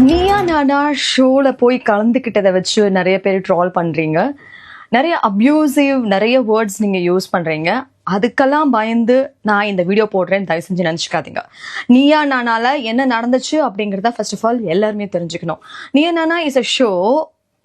நீயா நானா ஷோல போய் கலந்துக்கிட்டதை வச்சு நிறைய பேர் ட்ரால் பண்றீங்க. நிறைய அப்யூசிவ் நிறைய வேர்ட்ஸ் நீங்க யூஸ் பண்றீங்க. அதுக்கெல்லாம் பயந்து நான் இந்த வீடியோ போடுறேன்னு தயவு செஞ்சு நினைச்சுக்காதீங்க. நீயா நானால என்ன நடந்துச்சு அப்படிங்கிறத ஃபர்ஸ்ட் ஆஃப் ஆல் எல்லாருமே தெரிஞ்சுக்கணும். Neeya Naana is a show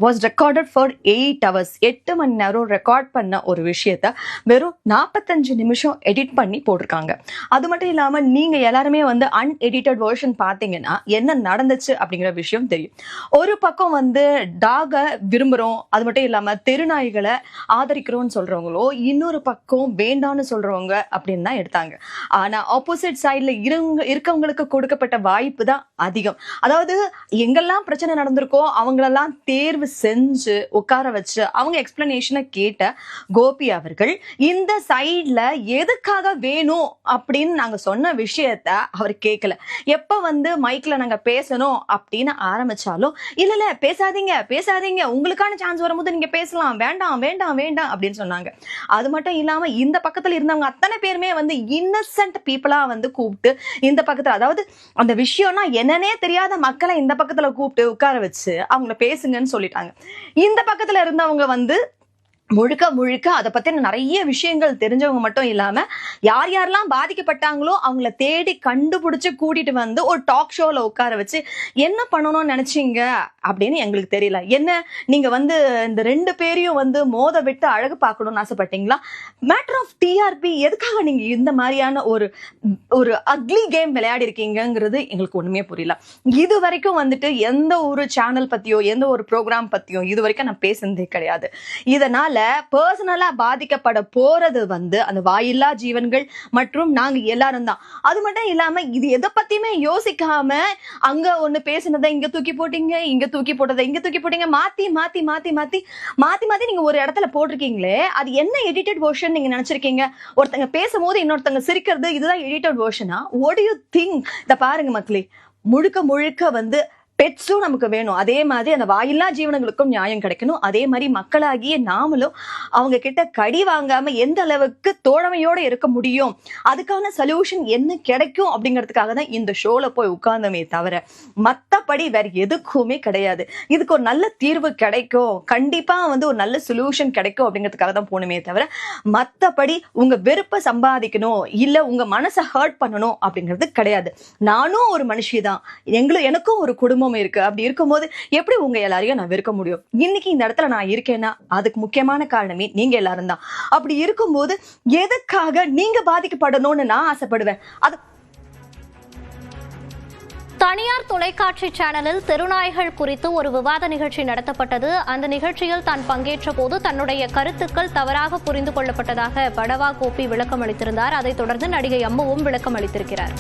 was recorded for 8 hours. 8 மணி நேரம் ரெக்கார்ட் பண்ண ஒரு விஷயத்த வெறும் 45 நிமிஷம் எடிட் பண்ணி போட்டிருக்காங்க. அது மட்டும் இல்லாம நீங்க எல்லாருமே வந்து அன்எடிட்டட் வெர்ஷன் பார்த்தீங்கன்னா என்ன நடந்துச்சு அப்படிங்கிற விஷயம் தெரியும். ஒரு பக்கம் வந்து டாக விரும்புறோம், அது மட்டும் இல்லாம தெருநாய்களை ஆதரிக்கிறோம்னு சொல்றவங்களோ, இன்னொரு பக்கம் வேண்டான்னு சொல்றவங்க அப்படின்னு தான் எடுத்தாங்க. ஆனா ஆப்போசிட் சைட்ல இருக்கவங்களுக்கு கொடுக்கப்பட்ட வாய்ப்பு தான் அதிகம். அதாவது எங்கெல்லாம் பிரச்சனை நடந்திருக்கோ அவங்களெல்லாம் தேர்வு செஞ்சு உட்கார வச்சு அவங்க எக்ஸ்பிளனேஷனை கேட்ட கோபி அவர்கள் இந்த சைட்ல எதுக்காக வேணும் அப்படின்னு நாங்க சொன்ன விஷயத்த அவர் கேட்கல. எப்ப வந்து மைக்ல நாங்க பேசணும் அப்படின்னு ஆரம்பிச்சாலும் இல்ல பேசாதீங்க பேசாதீங்க, உங்களுக்கான சான்ஸ் வரும்போது நீங்க பேசலாம், வேண்டாம் வேண்டாம் வேண்டாம் அப்படின்னு சொன்னாங்க. அது மட்டும் இல்லாம இந்த பக்கத்துல இருந்தவங்க அத்தனை பேருமே வந்து இன்னசென்ட் பீப்புளா வந்து கூப்பிட்டு இந்த பக்கத்துல, அதாவது அந்த விஷயம்னா என்னன்னே தெரியாத மக்களை இந்த பக்கத்துல கூப்பிட்டு உட்கார வச்சு அவங்கள பேசுங்கன்னு சொல்லிட்டாங்க. இந்த பக்கத்துல இருந்தவங்க வந்து முழுக்க முழுக்க அதை பத்தின நிறைய விஷயங்கள் தெரிஞ்சவங்க மட்டும் இல்லாம யார் யாரெல்லாம் பாதிக்கப்பட்டாங்களோ அவங்கள தேடி கண்டுபிடிச்சு கூட்டிட்டு வந்து ஒரு டாக் ஷோல உட்கார வச்சு என்ன பண்ணணும்னு நினைச்சீங்க அப்படின்னு எங்களுக்கு தெரியல. என்ன நீங்க வந்து இந்த 2 பேரையும் வந்து மோத விட்டு அழகு பார்க்கணும்னு ஆசைப்பட்டீங்களா? மேட்டர் ஆஃப் டிஆர்பி எதுக்காக நீங்க இந்த மாதிரியான ஒரு அக்லி கேம் விளையாடி இருக்கீங்கிறது எங்களுக்கு ஒண்ணுமே புரியல. இது வரைக்கும் வந்துட்டு எந்த ஒரு சேனல் பத்தியோ எந்த ஒரு ப்ரோக்ராம் பத்தியோ இது வரைக்கும் நான் பேசுனதே கிடையாது. இதனால பர்சனலா பாதிக்கப்பட போறது வந்து அந்த வாயில்லா ஜீவன்கள் மற்றும் நாங்க எல்லாரும் தான். அது மட்டும் இல்லாம இது எதை பத்தியுமே யோசிக்காம அங்க ஒண்ணு பேசுனதை இங்க தூக்கி போட்டீங்க, இங்க தூக்கி போட்டதை இங்க தூக்கி போட்டீங்க, மாத்தி மாத்தி மாத்தி மாத்தி மாத்தி மாத்தி நீங்க ஒரு இடத்துல போட்டிருக்கீங்களே, அது என்ன எடிட்டட் வெர்ஷன் நீங்க நினைச்சிருக்கீங்க? ஒருத்தங்க பேசும்போது இன்னொருத்தங்க சிரிக்கிறது இதுதான் எடிட்டட் வெர்ஷனா? What do you think? இத பாருங்க மக்களே, முழுக்க முழுக்க வந்து பெட்ஸும் நமக்கு வேணும், அதே மாதிரி அந்த வாயில்லா ஜீவனங்களுக்கும் நியாயம் கிடைக்கணும். அதே மாதிரி மக்களாகிய நாமளும் அவங்க கிட்ட கடி வாங்காம எந்த அளவுக்கு தோழமையோட இருக்க முடியும், அதுக்கான சொல்யூஷன் என்ன கிடைக்கும் அப்படிங்கிறதுக்காக தான் இந்த ஷோல போய் உட்கார்ந்தமே தவிர மத்தபடி வேற எதுக்குமே கிடையாது. இதுக்கு ஒரு நல்ல தீர்வு கிடைக்கும், கண்டிப்பா வந்து ஒரு நல்ல சொல்யூஷன் கிடைக்கும் அப்படிங்கிறதுக்காக தான் போகணுமே தவிர மத்தபடி உங்க வெறுப்பை சம்பாதிக்கணும் இல்ல உங்க மனசை ஹர்ட் பண்ணணும் அப்படிங்கிறது கிடையாது. நானும் ஒரு மனுஷிதான், எனக்கும் ஒரு குடும்பம் இருக்கு. அப்படி இருக்கும்போது எப்படி உங்க எல்லாரையும் நான் வெறுக்க முடியும்? இன்னைக்கு இந்த இடத்துல நான் இருக்கேன்னா அதுக்கு முக்கியமான காரணமே நீங்க எல்லாரும் தான். அப்படி இருக்கும்போது எதுக்காக நீங்க பாதிக்கப்படணும்னு நான் ஆசைப்படுவேன்? அது தனியார் தொலைக்காட்சி சேனலில் தெருநாய்கள் குறித்து ஒரு விவாத நிகழ்ச்சி நடத்தப்பட்டது. அந்த நிகழ்ச்சியில் தான் பங்கேற்ற போது தன்னுடைய கருத்துக்கள் தவறாக புரிந்து கொள்ளப்பட்டதாக படவா கோபி விளக்கம் அளித்திருந்தார். அதைத் தொடர்ந்து நடிகை அம்முவும் விளக்கம் அளித்திருக்கிறார்.